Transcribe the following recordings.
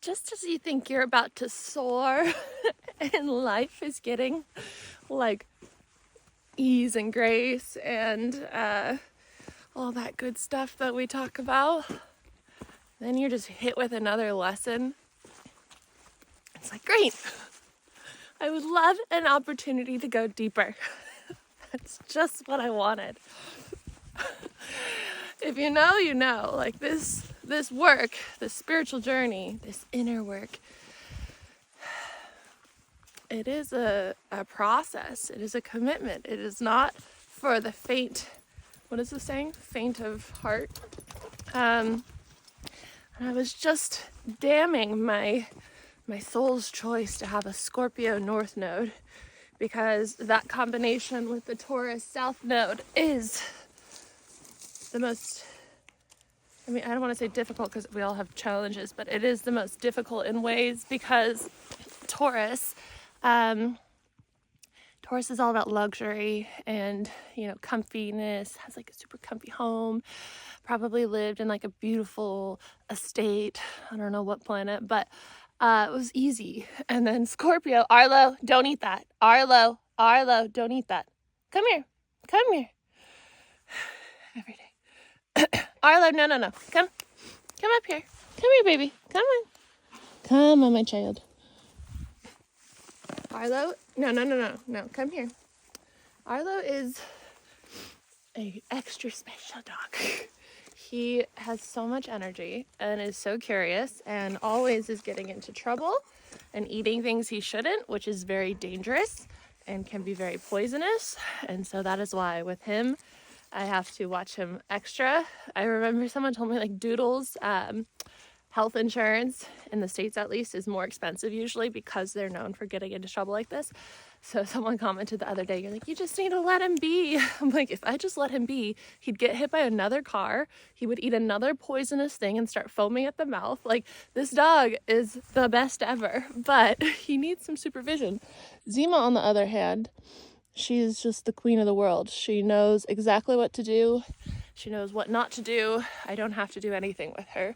just as you think you're about to soar and life is getting like ease and grace and all that good stuff that we talk about, then you're just hit with another lesson. It's like, great, I would love an opportunity to go deeper. That's just what I wanted. If you know, you know. Like this work, this spiritual journey, this inner work, it is a process. It is a commitment. It is not for the faint, what is the saying? Faint of heart. And I was just damning my soul's choice to have a Scorpio North Node, because that combination with the Taurus South Node is the most, I mean, I don't want to say difficult because we all have challenges, but it is the most difficult in ways because Taurus is all about luxury and, you know, comfiness, has like a super comfy home, probably lived in like a beautiful estate. I don't know what planet, but it was easy. And then Scorpio, Arlo, don't eat that. Arlo, don't eat that. Come here. Every day. Arlo, no. Come up here. Come here, baby. Come on, my child. Arlo, no. Come here. Arlo is a extra special dog. He has so much energy and is so curious and always is getting into trouble and eating things he shouldn't, which is very dangerous and can be very poisonous. And so that is why with him, I have to watch him extra. I remember someone told me like Doodle's health insurance, in the States at least, is more expensive usually because they're known for getting into trouble like this. So someone commented the other day, you're like, you just need to let him be. I'm like, if I just let him be, he'd get hit by another car. He would eat another poisonous thing and start foaming at the mouth. Like, this dog is the best ever, but he needs some supervision. Zima, on the other hand, she's just the queen of the world. She knows exactly what to do. She knows what not to do. I don't have to do anything with her.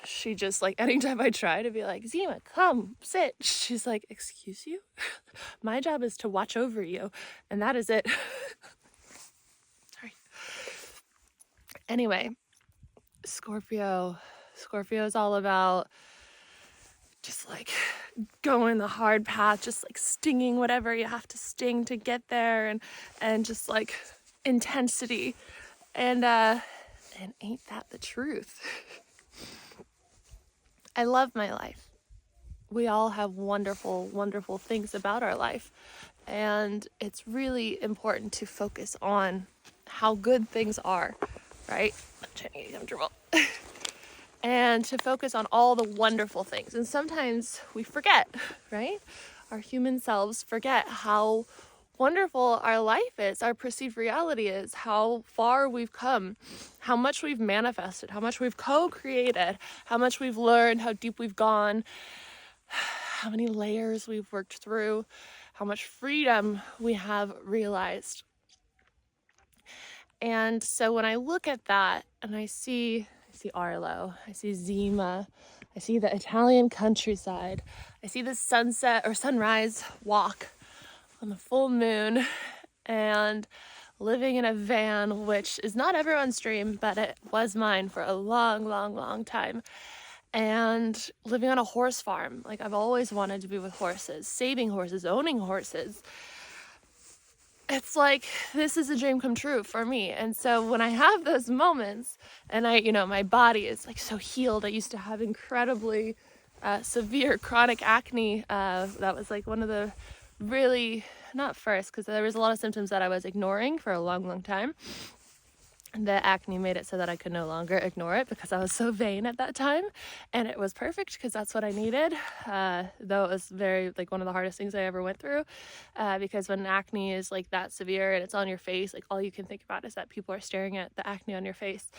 She just, like, anytime I try to be like, Zima, come, sit, she's like, excuse you? My job is to watch over you, and that is it. Sorry. Anyway, Scorpio is all about just, like, going the hard path, just, like, stinging whatever you have to sting to get there, and just, like, intensity, and ain't that the truth? I love my life. We all have wonderful, wonderful things about our life. And it's really important to focus on how good things are, right? I'm trying to get comfortable. And to focus on all the wonderful things. And sometimes we forget, right? Our human selves forget how wonderful our life is, our perceived reality is, how far we've come, how much we've manifested, how much we've co-created, how much we've learned, how deep we've gone, how many layers we've worked through, how much freedom we have realized. And so when I look at that and I see Arlo, I see Zima, I see the Italian countryside, I see the sunset or sunrise walk on the full moon, and living in a van, which is not everyone's dream, but it was mine for a long, long, long time. And living on a horse farm, like I've always wanted to be with horses, saving horses, owning horses. It's like, this is a dream come true for me. And so when I have those moments and my body is like so healed. I used to have incredibly severe chronic acne. That was like one of the really, not first, because there was a lot of symptoms that I was ignoring for a long, long time. The acne made it so that I could no longer ignore it because I was so vain at that time, and it was perfect because that's what I needed, though it was very, like, one of the hardest things I ever went through, because when acne is like that severe and it's on your face, like all you can think about is that people are staring at the acne on your face.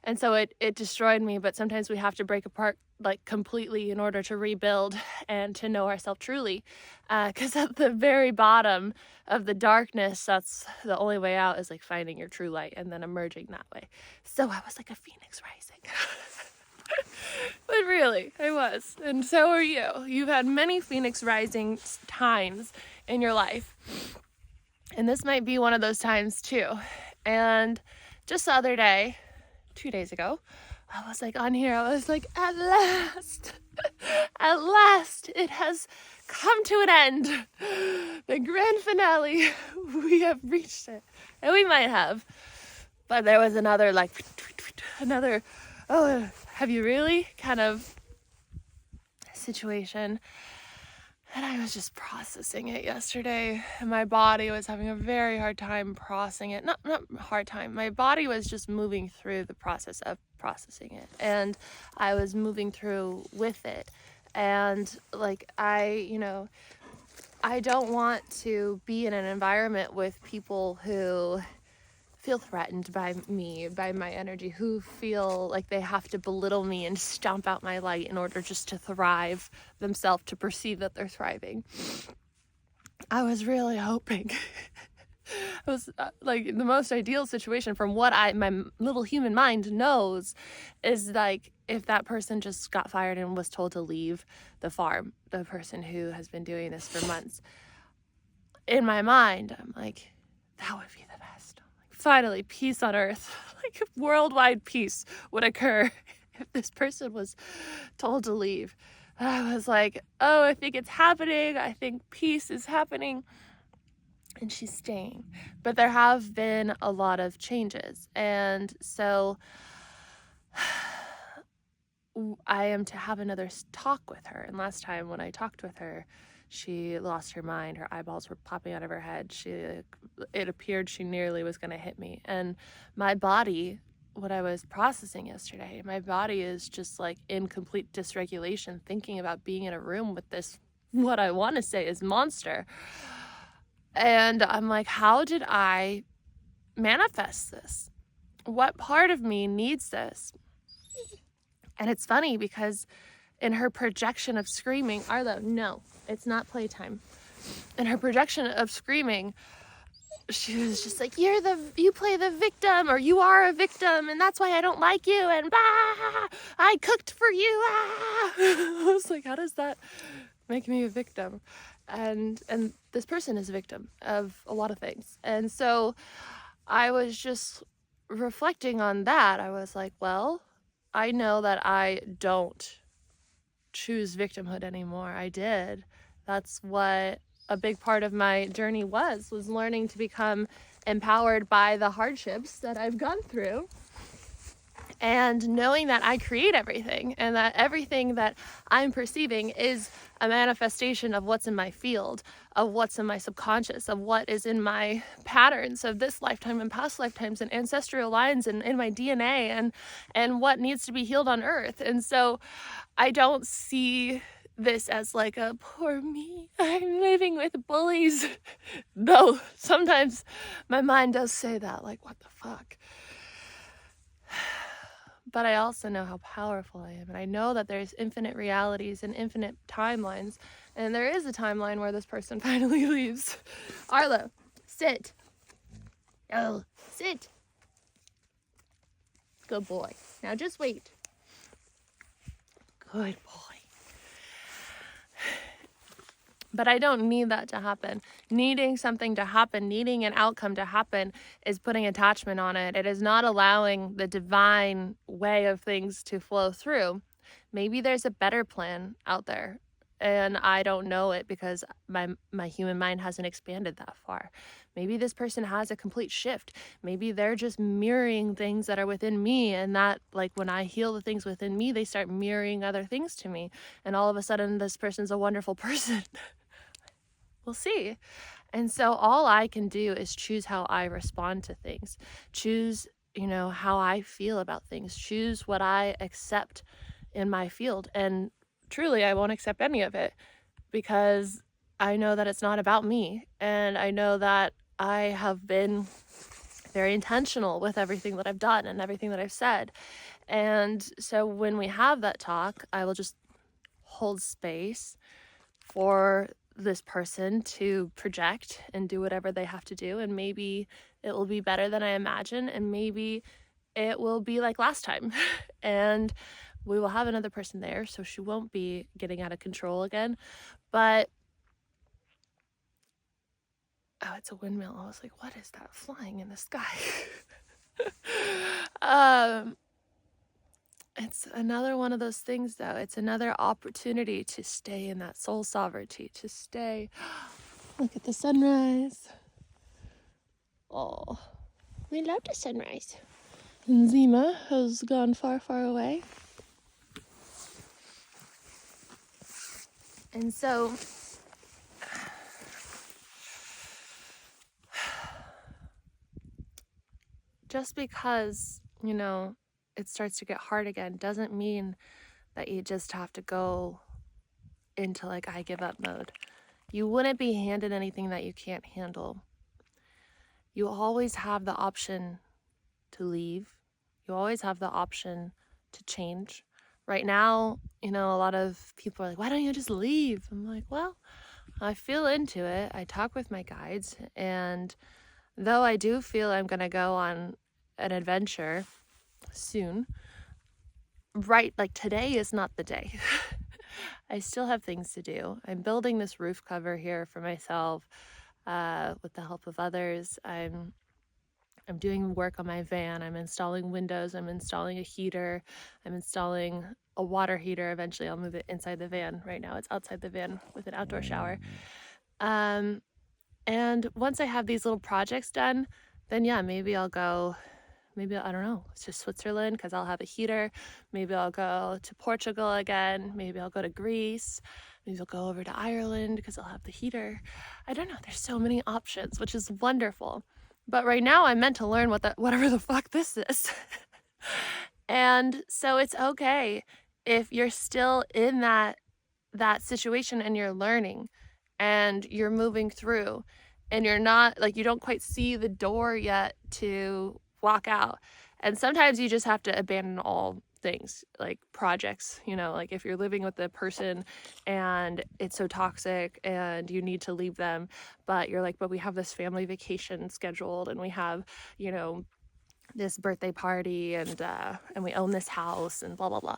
And so it destroyed me. But sometimes we have to break apart like completely in order to rebuild and to know ourselves truly, because at the very bottom of the darkness, that's the only way out, is like finding your true light and then emerging that way. So I was like a phoenix rising. But really, I was. And so are you. You've had many Phoenix rising times in your life. And this might be one of those times too. And just the other day, 2 days ago, I was like on here, I was like, at last, at last, it has come to an end. The grand finale, we have reached it. And we might have. But there was another, like, another, oh, have you really kind of situation. And I was just processing it yesterday. And my body was having a very hard time processing it. Not hard time. My body was just moving through the process of processing it. And I was moving through with it. And like, I don't want to be in an environment with people who feel threatened by me, by my energy, who feel like they have to belittle me and stomp out my light in order just to thrive themselves, to perceive that they're thriving. I was really hoping it was like the most ideal situation from what my little human mind knows is like if that person just got fired and was told to leave the farm, the person who has been doing this for months. In my mind, I'm like, that would be the best. Finally, peace on earth, like worldwide peace would occur if this person was told to leave. I was like, oh, I think it's happening. I think peace is happening. And she's staying. But there have been a lot of changes. And so I am to have another talk with her. And last time when I talked with her, she lost her mind. Her eyeballs were popping out of her head. It appeared she nearly was going to hit me. And my body, what I was processing yesterday, my body is just like in complete dysregulation, thinking about being in a room with this, what I want to say is monster. And I'm like, how did I manifest this? What part of me needs this? And it's funny because in her projection of screaming, Arlo, no, it's not playtime. In her projection of screaming, she was just like, you play the victim, or you are a victim, and that's why I don't like you, and bah, I cooked for you. Ah. I was like, how does that make me a victim? And this person is a victim of a lot of things. And so I was just reflecting on that. I was like, well, I know that I don't choose victimhood anymore. I did. That's what a big part of my journey was learning to become empowered by the hardships that I've gone through, and knowing that I create everything, and that everything that I'm perceiving is a manifestation of what's in my field, of what's in my subconscious, of what is in my patterns of this lifetime and past lifetimes and ancestral lines and in my DNA, and what needs to be healed on earth. And so I don't see this as like a poor me, I'm living with bullies. Though sometimes my mind does say that, like, what the fuck? But I also know how powerful I am. And I know that there's infinite realities and infinite timelines. And there is a timeline where this person finally leaves. Arlo, sit. Oh, sit. Good boy. Now just wait. Good boy. But I don't need that to happen. Needing something to happen, needing an outcome to happen is putting attachment on it. It is not allowing the divine way of things to flow through. Maybe there's a better plan out there, and I don't know it because my human mind hasn't expanded that far. Maybe this person has a complete shift. Maybe they're just mirroring things that are within me, and that, like, when I heal the things within me, they start mirroring other things to me, and all of a sudden this person's a wonderful person. We'll see. And so all I can do is choose how I respond to things, choose, how I feel about things, choose what I accept in my field. And truly, I won't accept any of it because I know that it's not about me. And I know that I have been very intentional with everything that I've done and everything that I've said. And so when we have that talk, I will just hold space for this person to project and do whatever they have to do, and maybe it will be better than I imagine, and maybe it will be like last time. And We will have another person there, so she won't be getting out of control again. But, oh, it's a windmill. I was like, what is that flying in the sky? It's another one of those things, though. It's another opportunity to stay in that soul sovereignty, to stay. Look at the sunrise. Oh, we love the sunrise. And Zima has gone far, far away. And so, just because, it starts to get hard again doesn't mean that you just have to go into like I give up mode. You wouldn't be handed anything that you can't handle. You always have the option to leave. You always have the option to change. Right now, a lot of people are like, why don't you just leave? I'm like, well, I feel into it. I talk with my guides, and though I do feel I'm going to go on an adventure soon, right, like today is not the day. I still have things to do. I'm building this roof cover here for myself with the help of others. I'm doing work on my van. I'm installing windows. I'm installing a heater. I'm installing a water heater. Eventually I'll move it inside the van. Right now it's outside the van with an outdoor shower. And once I have these little projects done, then yeah, maybe I'll go, I don't know, to Switzerland because I'll have a heater. Maybe I'll go to Portugal again. Maybe I'll go to Greece. Maybe I'll go over to Ireland because I'll have the heater. I don't know. There's so many options, which is wonderful. But right now I'm meant to learn whatever the fuck this is. And so it's okay if you're still in that situation and you're learning and you're moving through and you're not, like, you don't quite see the door yet to walk out. And sometimes you just have to abandon all things, like projects, like if you're living with a person and it's so toxic and you need to leave them, but you're like, but we have this family vacation scheduled and we have, this birthday party and we own this house and blah, blah, blah.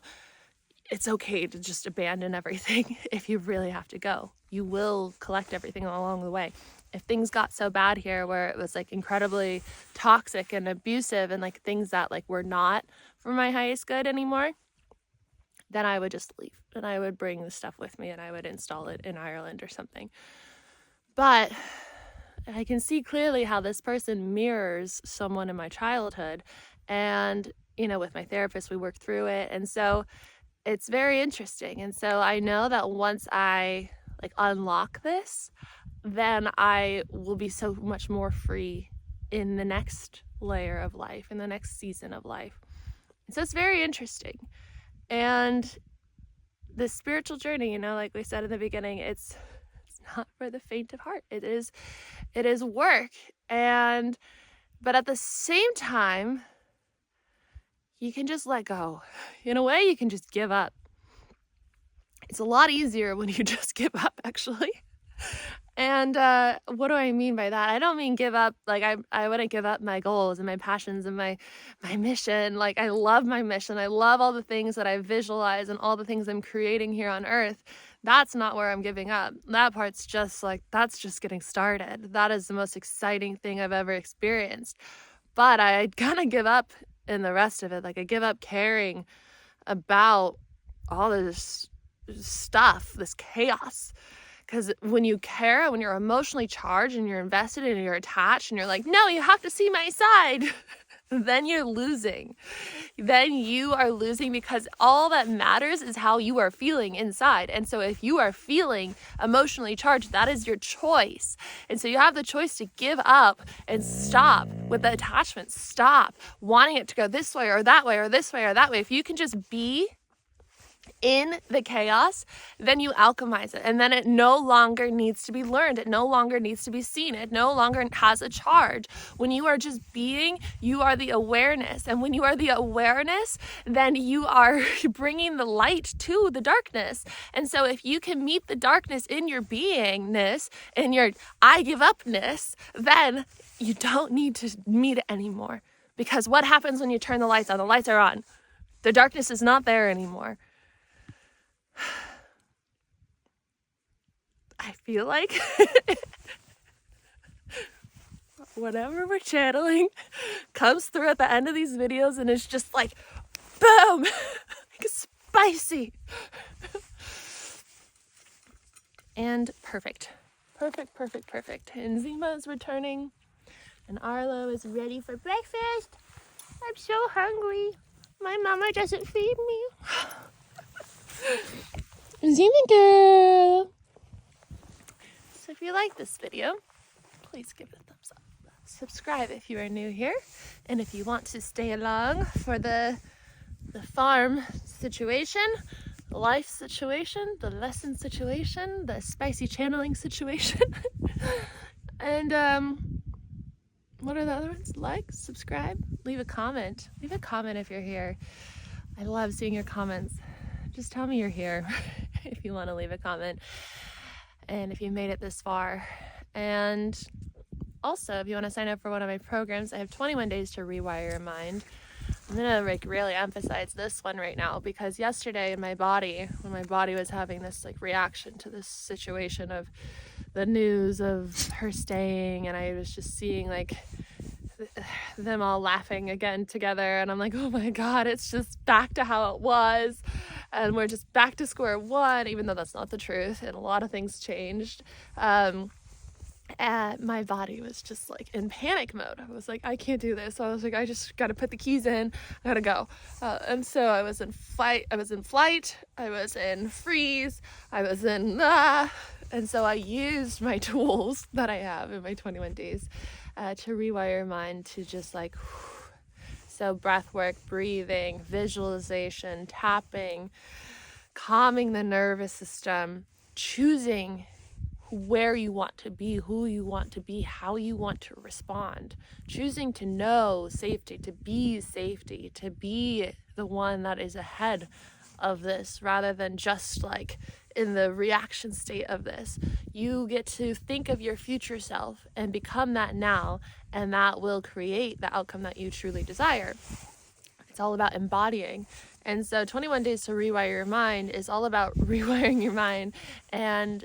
It's okay to just abandon everything if you really have to go. You will collect everything along the way. If things got so bad here where it was like incredibly toxic and abusive and like things that like were not for my highest good anymore, then I would just leave and I would bring the stuff with me and I would install it in Ireland or something. But I can see clearly how this person mirrors someone in my childhood, and with my therapist we work through it, and so it's very interesting. And so I know that once I like unlock this, then I will be so much more free in the next layer of life, in the next season of life. And so it's very interesting. And the spiritual journey, like we said in the beginning, it's not for the faint of heart. It is work. But at the same time, you can just let go. In a way, you can just give up. It's a lot easier when you just give up, actually. And what do I mean by that? I don't mean give up, like I wouldn't give up my goals and my passions and my mission. Like, I love my mission. I love all the things that I visualize and all the things I'm creating here on earth. That's not where I'm giving up. That part's just like, that's just getting started. That is the most exciting thing I've ever experienced. But I kind of give up in the rest of it. Like, I give up caring about all this stuff, this chaos. Because when you care, when you're emotionally charged and you're invested and you're attached and you're like, no, you have to see my side, then you're losing. Then you are losing, because all that matters is how you are feeling inside. And so if you are feeling emotionally charged, that is your choice. And so you have the choice to give up and stop with the attachment. Stop wanting it to go this way or that way or this way or that way. If you can just be in the chaos, then you alchemize it, and then it no longer needs to be learned. It no longer needs to be seen. It no longer has a charge. When you are just being, you are the awareness, and when you are the awareness, then you are bringing the light to the darkness. And so if you can meet the darkness in your beingness, in your I give upness, then you don't need to meet it anymore. Because what happens when you turn the lights on? The lights are on. The darkness is not there anymore. I feel like whatever we're channeling comes through at the end of these videos and it's just like, boom, like spicy. And perfect. Perfect. And Zima is returning and Arlo is ready for breakfast. I'm so hungry. My mama doesn't feed me. Zima girl. So if you like this video, please give it a thumbs up. Subscribe if you are new here. And if you want to stay along for the farm situation, the life situation, the lesson situation, the spicy channeling situation. And what are the other ones? Like, subscribe, leave a comment. Leave a comment if you're here. I love seeing your comments. Just tell me you're here if you want to leave a comment. And if you made it this far. And also, if you want to sign up for one of my programs, I have 21 days to rewire your mind. I'm gonna really emphasize this one right now, because yesterday in my body, when my body was having this like reaction to this situation of the news of her staying, and I was just seeing like them all laughing again together, and I'm like, oh my god, it's just back to how it was, and we're just back to square one, even though that's not the truth, and a lot of things changed. And my body was just like in panic mode. I was like, I can't do this. So I was like, I just got to put the keys in. I got to go. And so I was in flight. I was in freeze. I was in, and so I used my tools that I have in my 21 days to rewire mind to just like, so breath work, breathing, visualization, tapping, calming the nervous system, choosing where you want to be, who you want to be, how you want to respond, choosing to know safety, to be the one that is ahead of this rather than just like in the reaction state of this. You get to think of your future self and become that now, and that will create the outcome that you truly desire. It's all about embodying. And so 21 days to rewire your mind is all about rewiring your mind, and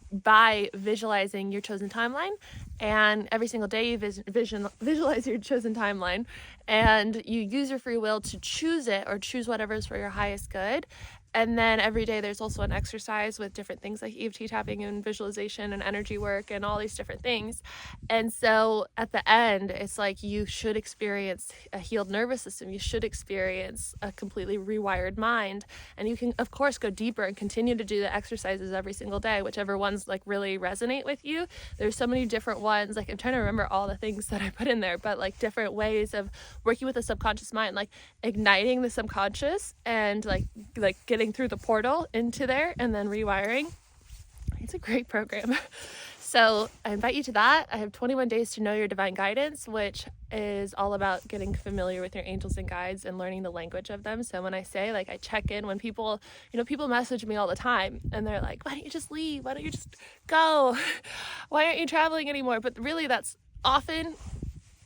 by visualizing your chosen timeline, and every single day you visualize your chosen timeline, and you use your free will to choose it or choose whatever is for your highest good. And then every day there's also an exercise with different things like EFT tapping and visualization and energy work and all these different things. And so at the end, it's like you should experience a healed nervous system. You should experience a completely rewired mind. And you can, of course, go deeper and continue to do the exercises every single day, whichever ones like really resonate with you. There's so many different ones. Like I'm trying to remember all the things that I put in there, but like different ways of working with the subconscious mind, like igniting the subconscious and like getting through the portal into there and then rewiring. It's a great program. So I invite you to that. I have 21 days to know your divine guidance, which is all about getting familiar with your angels and guides and learning the language of them. So when I say, like, I check in when people, people message me all the time and they're like, why don't you just leave? Why don't you just go? Why aren't you traveling anymore? But really that's often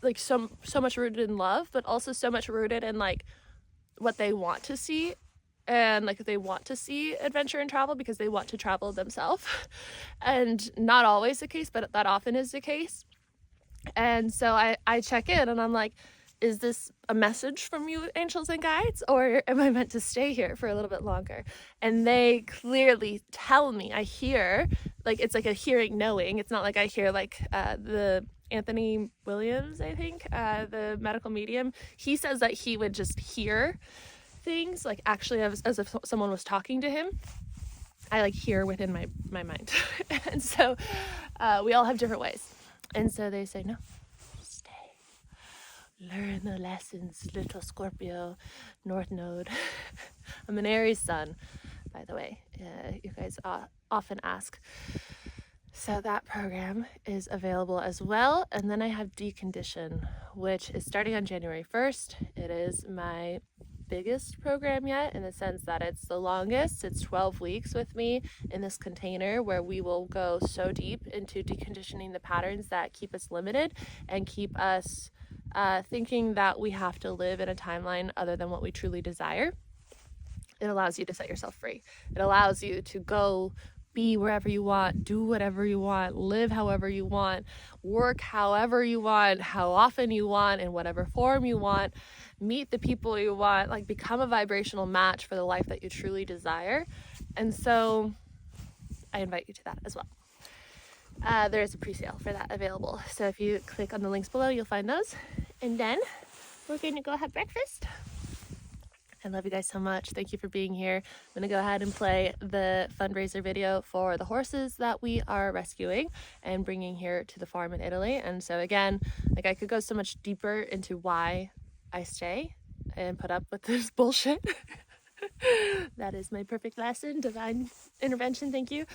like so much rooted in love, but also so much rooted in like what they want to see. And like they want to see adventure and travel because they want to travel themselves. And not always the case, but that often is the case. And so I check in and I'm like, is this a message from you, angels and guides, or am I meant to stay here for a little bit longer? And they clearly tell me. I hear, like, it's like a hearing knowing. It's not like I hear like the Anthony Williams, I think, the medical medium. He says that he would just hear things like actually as if someone was talking to him. I like hear within my mind. And so we all have different ways. And so they say, no, stay. Learn the lessons, little Scorpio, North Node. I'm an Aries sun, by the way. You guys often ask. So that program is available as well. And then I have Decondition, which is starting on January 1st. It is my biggest program yet, in the sense that it's the longest. It's 12 weeks with me in this container where we will go so deep into deconditioning the patterns that keep us limited and keep us thinking that we have to live in a timeline other than what we truly desire. It allows you to set yourself free. It allows you to go be wherever you want, do whatever you want, live however you want, work however you want, how often you want, in whatever form you want, meet the people you want, like become a vibrational match for the life that you truly desire. And so I invite you to that as well. There's a pre-sale for that available. So if you click on the links below, you'll find those. And then we're going to go have breakfast. I love you guys so much. Thank you for being here. I'm going to go ahead and play the fundraiser video for the horses that we are rescuing and bringing here to the farm in Italy. And so again, like I could go so much deeper into why I stay and put up with this bullshit. That is my perfect lesson, divine intervention. Thank you.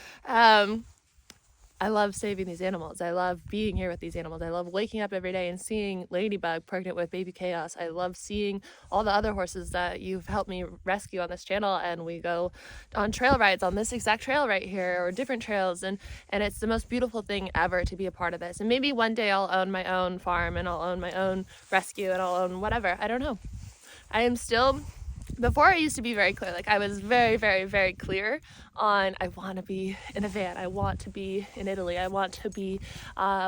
I love saving these animals. I love being here with these animals. I love waking up every day and seeing Ladybug pregnant with baby Chaos. I love seeing all the other horses that you've helped me rescue on this channel, and we go on trail rides on this exact trail right here or different trails, and it's the most beautiful thing ever to be a part of this. And maybe one day I'll own my own farm and I'll own my own rescue and I'll own whatever. I don't know. I am still... Before, I used to be very clear. Like I was very, very, very clear on I want to be in a van. I want to be in Italy. I want to be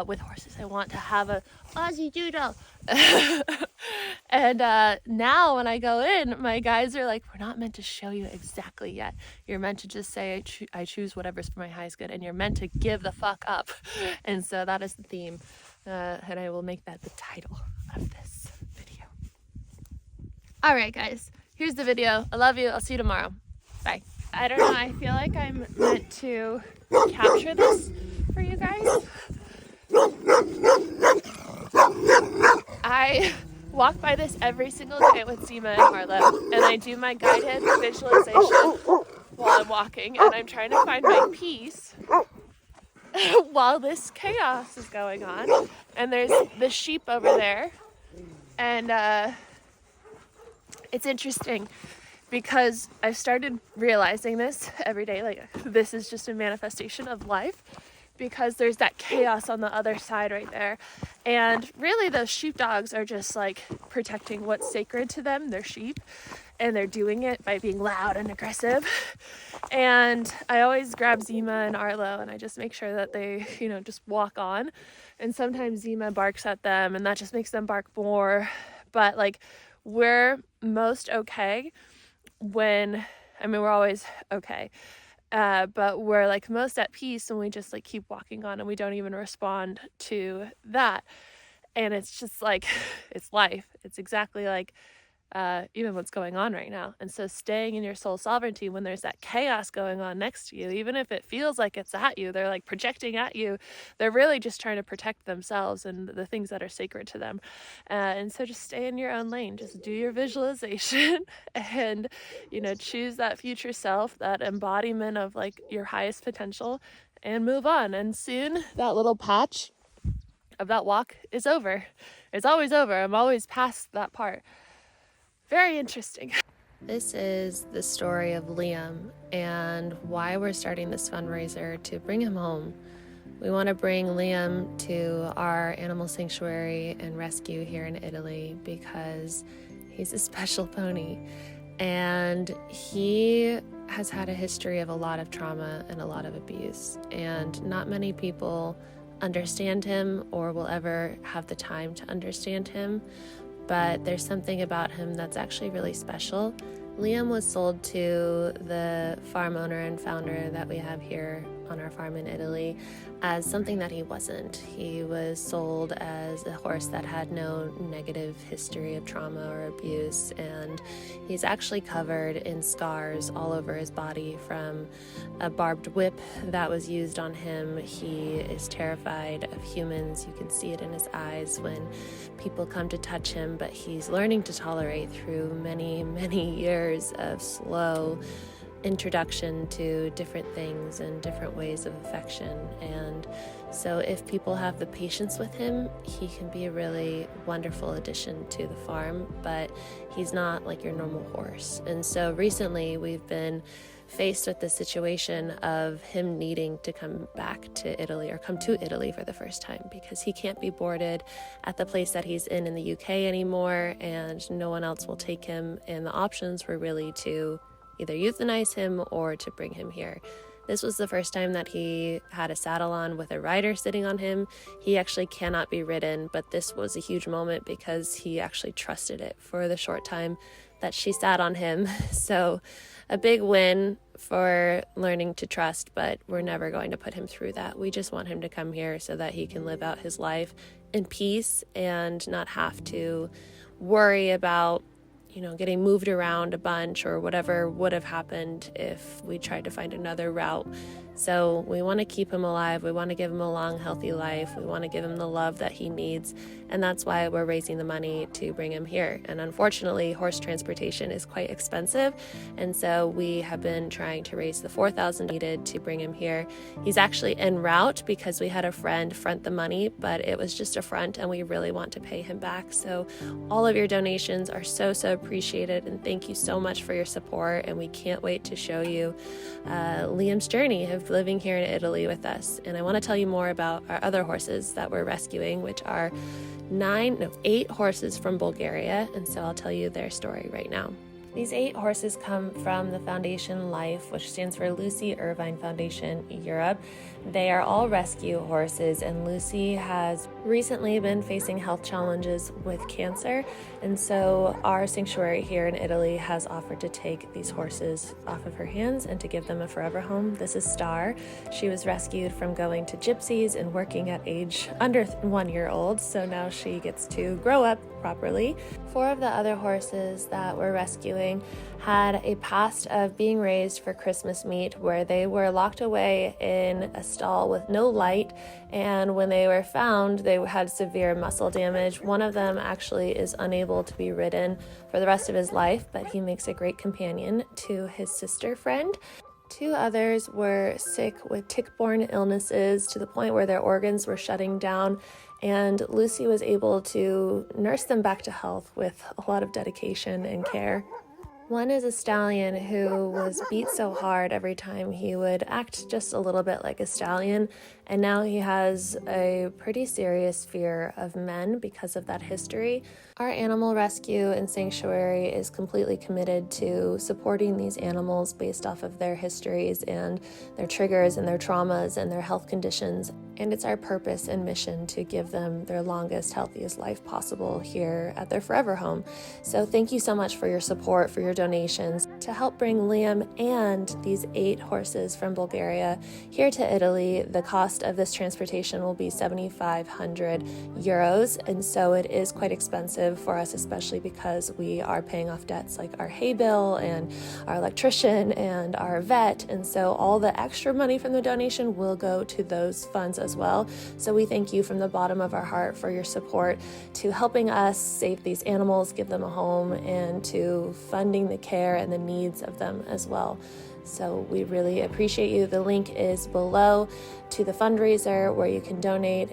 with horses. I want to have a Aussie doodle. And now when I go in, my guides are like, we're not meant to show you exactly yet. You're meant to just say, I choose whatever's for my highest good. And you're meant to give the fuck up. And so that is the theme. And I will make that the title of this video. All right, guys. Here's the video. I love you. I'll see you tomorrow. Bye. I don't know. I feel like I'm meant to capture this for you guys. I walk by this every single day with Zima and Arlo, and I do my guided visualization while I'm walking, and I'm trying to find my peace while this chaos is going on. And there's the sheep over there, and it's interesting because I've started realizing this every day, like this is just a manifestation of life, because there's that chaos on the other side right there. And really those sheepdogs are just like protecting what's sacred to them, their sheep, and they're doing it by being loud and aggressive. And I always grab Zima and Arlo and I just make sure that they, just walk on. And sometimes Zima barks at them and that just makes them bark more. But like, we're most okay when, we're always okay, but we're like most at peace when we just like keep walking on and we don't even respond to that. And it's just like, it's life. It's exactly like even what's going on right now. And so staying in your soul sovereignty when there's that chaos going on next to you, even if it feels like it's at you, they're like projecting at you, they're really just trying to protect themselves and the things that are sacred to them. And so just stay in your own lane, just do your visualization and, choose that future self, that embodiment of like your highest potential, and move on. And soon that little patch of that walk is over. It's always over. I'm always past that part. Very interesting. This is the story of Liam and why we're starting this fundraiser to bring him home. We want to bring Liam to our animal sanctuary and rescue here in Italy because he's a special pony and he has had a history of a lot of trauma and a lot of abuse, and not many people understand him or will ever have the time to understand him. But there's something about him that's actually really special. Liam was sold to the farm owner and founder that we have here on our farm in Italy as something that he wasn't. He was sold as a horse that had no negative history of trauma or abuse, and he's actually covered in scars all over his body from a barbed whip that was used on him. He is terrified of humans. You can see it in his eyes when people come to touch him, but he's learning to tolerate through many, many years of slow introduction to different things and different ways of affection. And so if people have the patience with him, he can be a really wonderful addition to the farm, but he's not like your normal horse. And so recently we've been faced with the situation of him needing to come back to Italy, or come to Italy for the first time, because he can't be boarded at the place that he's in the UK anymore, and no one else will take him, and the options were really to either euthanize him or to bring him here. This was the first time that he had a saddle on with a rider sitting on him. He actually cannot be ridden, but this was a huge moment because he actually trusted it for the short time that she sat on him. So a big win for learning to trust, but we're never going to put him through that. We just want him to come here so that he can live out his life in peace and not have to worry about getting moved around a bunch or whatever would have happened if we tried to find another route. So we want to keep him alive. We want to give him a long, healthy life. We want to give him the love that he needs. And that's why we're raising the money to bring him here. And unfortunately, horse transportation is quite expensive. And so we have been trying to raise the $4,000 needed to bring him here. He's actually en route because we had a friend front the money, but it was just a front and we really want to pay him back. So all of your donations are so appreciated. And thank you so much for your support. And we can't wait to show you Liam's journey of living here in Italy with us. And I want to tell you more about our other horses that we're rescuing, which are 8 horses from Bulgaria. And so I'll tell you their story right now. These 8 horses come from the Foundation Life, which stands for Lucy Irvine Foundation Europe. They are all rescue horses, and Lucy has recently been facing health challenges with cancer, and so our sanctuary here in Italy has offered to take these horses off of her hands and to give them a forever home. This is Star. She was rescued from going to gypsies and working at age under 1 year old, so now she gets to grow up properly. 4 of the other horses that we're rescuing had a past of being raised for Christmas meat, where they were locked away in a stall with no light, and when they were found, they had severe muscle damage. One of them actually is unable to be ridden for the rest of his life, but he makes a great companion to his sister friend. 2 others were sick with tick-borne illnesses to the point where their organs were shutting down, and Lucy was able to nurse them back to health with a lot of dedication and care. One is a stallion who was beat so hard every time he would act just a little bit like a stallion, and now he has a pretty serious fear of men because of that history. Our animal rescue and sanctuary is completely committed to supporting these animals based off of their histories and their triggers and their traumas and their health conditions. And it's our purpose and mission to give them their longest, healthiest life possible here at their forever home. So thank you so much for your support, for your donations to help bring Liam and these 8 horses from Bulgaria here to Italy. The cost of this transportation will be 7,500 euros, and so it is quite expensive for us, especially because we are paying off debts like our hay bill and our electrician and our vet, and so all the extra money from the donation will go to those funds as well. So we thank you from the bottom of our heart for your support to helping us save these animals, give them a home, and to funding the care and the needs of them as well. So we really appreciate you. The link is below to the fundraiser where you can donate.